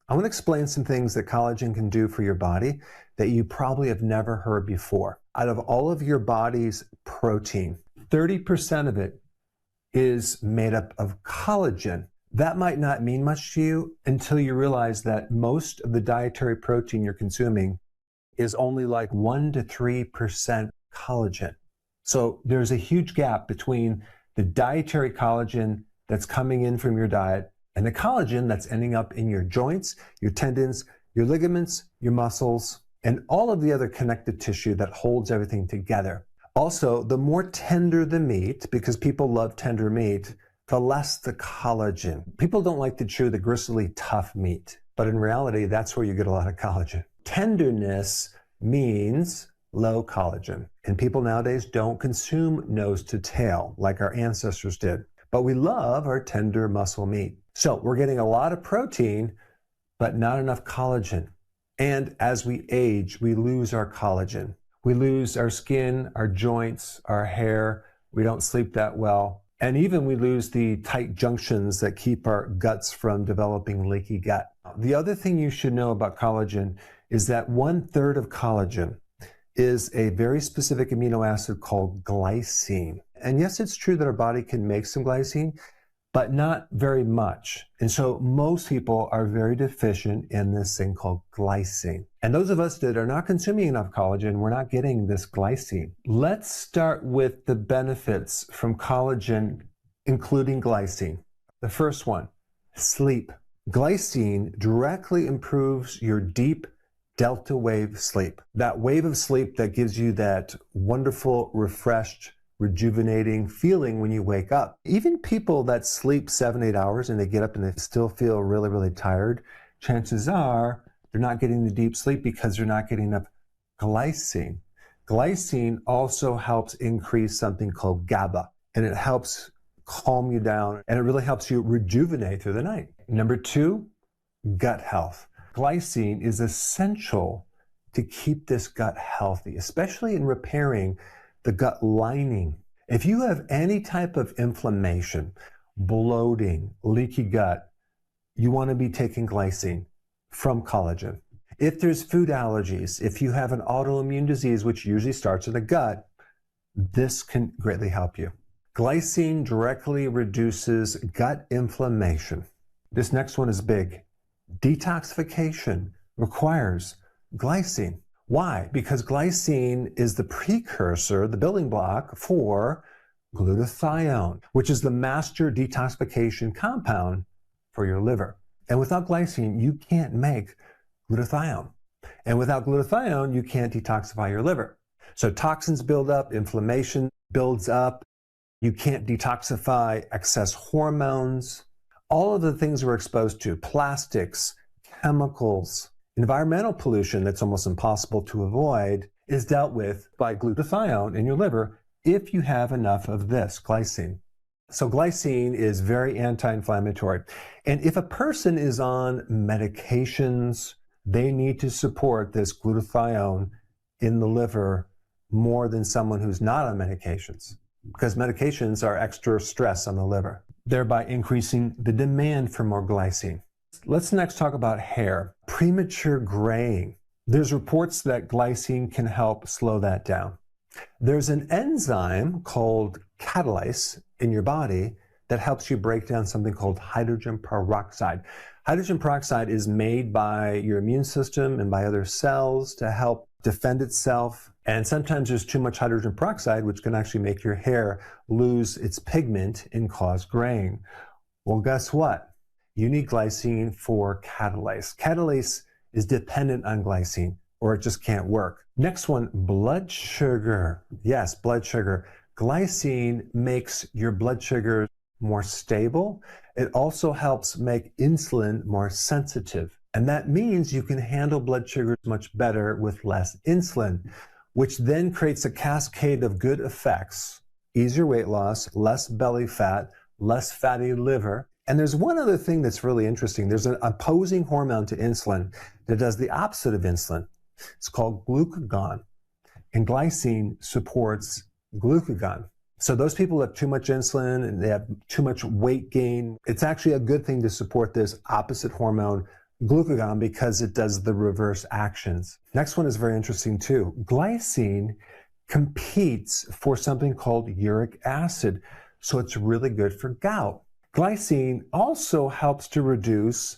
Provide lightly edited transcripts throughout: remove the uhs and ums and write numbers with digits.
I want to explain some things that collagen can do for your body that you probably have never heard before. Out of all of your body's protein, 30% of it is made up of collagen. That might not mean much to you until you realize that most of the dietary protein you're consuming is only like 1 to 3% collagen. So there's a huge gap between the dietary collagen that's coming in from your diet and the collagen that's ending up in your joints, your tendons, your ligaments, your muscles, and all of the other connective tissue that holds everything together. Also, the more tender the meat, because people love tender meat, the less the collagen. People don't like to chew the gristly, tough meat, but in reality, that's where you get a lot of collagen. Tenderness means low collagen, and people nowadays don't consume nose to tail like our ancestors did, but we love our tender muscle meat. So we're getting a lot of protein, but not enough collagen. And as we age, we lose our collagen. We lose our skin, our joints, our hair. We don't sleep that well. And even we lose the tight junctions that keep our guts from developing leaky gut. The other thing you should know about collagen is that 1/3 of collagen is a very specific amino acid called glycine. And yes, it's true that our body can make some glycine, but not very much. And so most people are very deficient in this thing called glycine. And those of us that are not consuming enough collagen, we're not getting this glycine. Let's start with the benefits from collagen, including glycine. The first one, sleep. Glycine directly improves your deep delta wave sleep. That wave of sleep that gives you that wonderful, refreshed, rejuvenating feeling when you wake up. Even people that sleep 7-8 hours and they get up and they still feel really, really tired, chances are they're not getting the deep sleep because they're not getting enough glycine. Glycine also helps increase something called GABA, and it helps calm you down, and it really helps you rejuvenate through the night. Number 2, gut health. Glycine is essential to keep this gut healthy, especially in repairing the gut lining. If you have any type of inflammation, bloating, leaky gut, you want to be taking glycine from collagen. If there's food allergies, if you have an autoimmune disease, which usually starts in the gut, this can greatly help you. Glycine directly reduces gut inflammation. This next one is big. Detoxification requires glycine. Why? Because glycine is the precursor, the building block for glutathione, which is the master detoxification compound for your liver. And without glycine, you can't make glutathione. And without glutathione, you can't detoxify your liver. So toxins build up, inflammation builds up, you can't detoxify excess hormones. All of the things we're exposed to, plastics, chemicals, environmental pollution that's almost impossible to avoid, is dealt with by glutathione in your liver if you have enough of this, glycine. So glycine is very anti-inflammatory. And if a person is on medications, they need to support this glutathione in the liver more than someone who's not on medications, because medications are extra stress on the liver, thereby increasing the demand for more glycine. Let's next talk about hair. Premature graying. There's reports that glycine can help slow that down. There's an enzyme called catalase in your body that helps you break down something called hydrogen peroxide. Hydrogen peroxide is made by your immune system and by other cells to help defend itself. And sometimes there's too much hydrogen peroxide, which can actually make your hair lose its pigment and cause graying. Well, guess what? You need glycine for catalase. Catalase is dependent on glycine, or it just can't work. Next one, blood sugar. Yes, blood sugar. Glycine makes your blood sugar more stable. It also helps make insulin more sensitive. And that means you can handle blood sugars much better with less insulin, which then creates a cascade of good effects. Easier weight loss, less belly fat, less fatty liver. And there's one other thing that's really interesting. There's an opposing hormone to insulin that does the opposite of insulin. It's called glucagon. And glycine supports glucagon. So those people who have too much insulin and they have too much weight gain, it's actually a good thing to support this opposite hormone, glucagon because it does the reverse actions. Next one is very interesting too. Glycine competes for something called uric acid, so it's really good for gout. Glycine also helps to reduce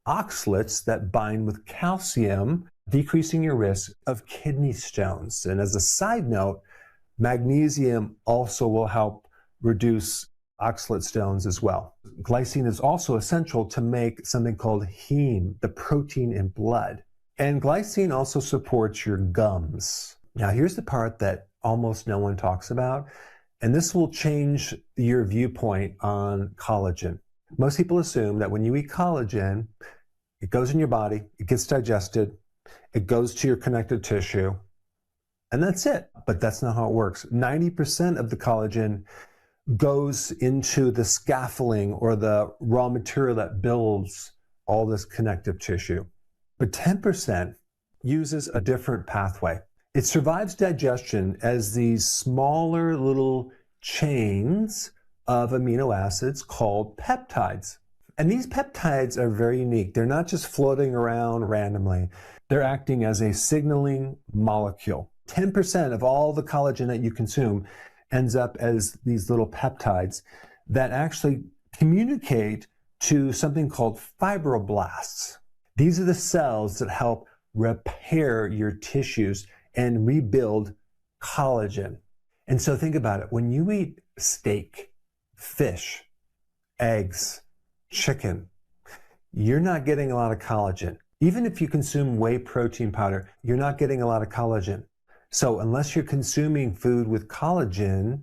oxalates that bind with calcium, decreasing your risk of kidney stones. And as a side note, magnesium also will help reduce oxalate stones as well. Glycine is also essential to make something called heme, the protein in blood. And glycine also supports your gums. Now here's the part that almost no one talks about, and this will change your viewpoint on collagen. Most people assume that when you eat collagen, it goes in your body, it gets digested, it goes to your connective tissue, and that's it. But that's not how it works. 90% of the collagen goes into the scaffolding or the raw material that builds all this connective tissue. But 10% uses a different pathway. It survives digestion as these smaller little chains of amino acids called peptides. And these peptides are very unique. They're not just floating around randomly. They're acting as a signaling molecule. 10% of all the collagen that you consume ends up as these little peptides that actually communicate to something called fibroblasts. These are the cells that help repair your tissues and rebuild collagen. And so think about it. When you eat steak, fish, eggs, chicken, you're not getting a lot of collagen. Even if you consume whey protein powder, you're not getting a lot of collagen. So unless you're consuming food with collagen,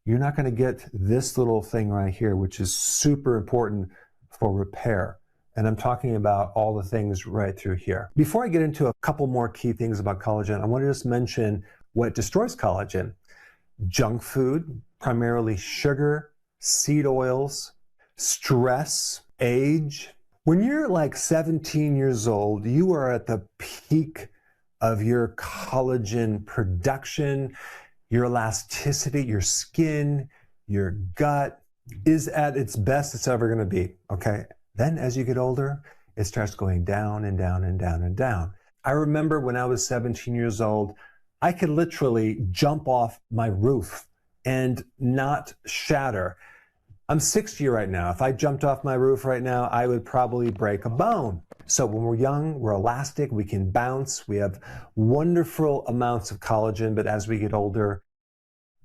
you're not going to get this little thing right here, which is super important for repair. And I'm talking about all the things right through here. Before I get into a couple more key things about collagen, I want to just mention what destroys collagen. Junk food, primarily sugar, seed oils, stress, age. When you're like 17 years old, you are at the peak of your collagen production, your elasticity, your skin, your gut is at its best it's ever going to be, okay? Then as you get older, it starts going down and down and down and down. I remember when I was 17 years old, I could literally jump off my roof and not shatter. I'm 60 right now. If I jumped off my roof right now, I would probably break a bone. So when we're young, we're elastic, we can bounce, we have wonderful amounts of collagen, but as we get older,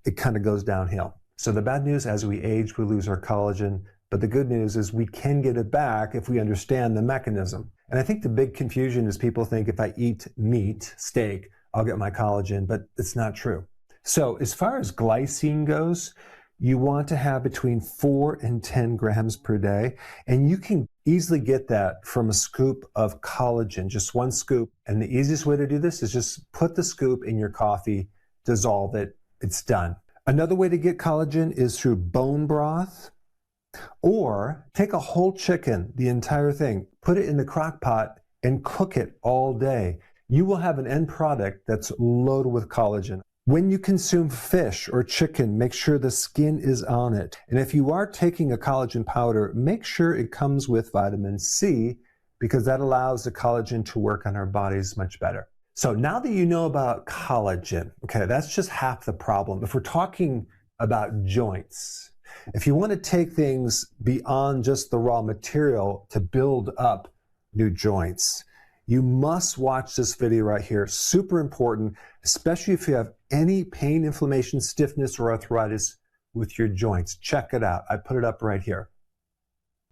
it kind of goes downhill. So the bad news, as we age, we lose our collagen, but the good news is we can get it back if we understand the mechanism. And I think the big confusion is people think if I eat meat, steak, I'll get my collagen, but it's not true. So as far as glycine goes, you want to have between 4 and 10 grams per day, and you can easily get that from a scoop of collagen, just one scoop. And the easiest way to do this is just put the scoop in your coffee, dissolve it, it's done. Another way to get collagen is through bone broth, or take a whole chicken, the entire thing, put it in the crock pot and cook it all day. You will have an end product that's loaded with collagen. When you consume fish or chicken, make sure the skin is on it. And if you are taking a collagen powder, make sure it comes with vitamin C, because that allows the collagen to work on our bodies much better. So now that you know about collagen, okay, that's just half the problem. If we're talking about joints, if you want to take things beyond just the raw material to build up new joints, you must watch this video right here. Super important, especially if you have any pain, inflammation, stiffness, or arthritis with your joints. Check it out. I put it up right here.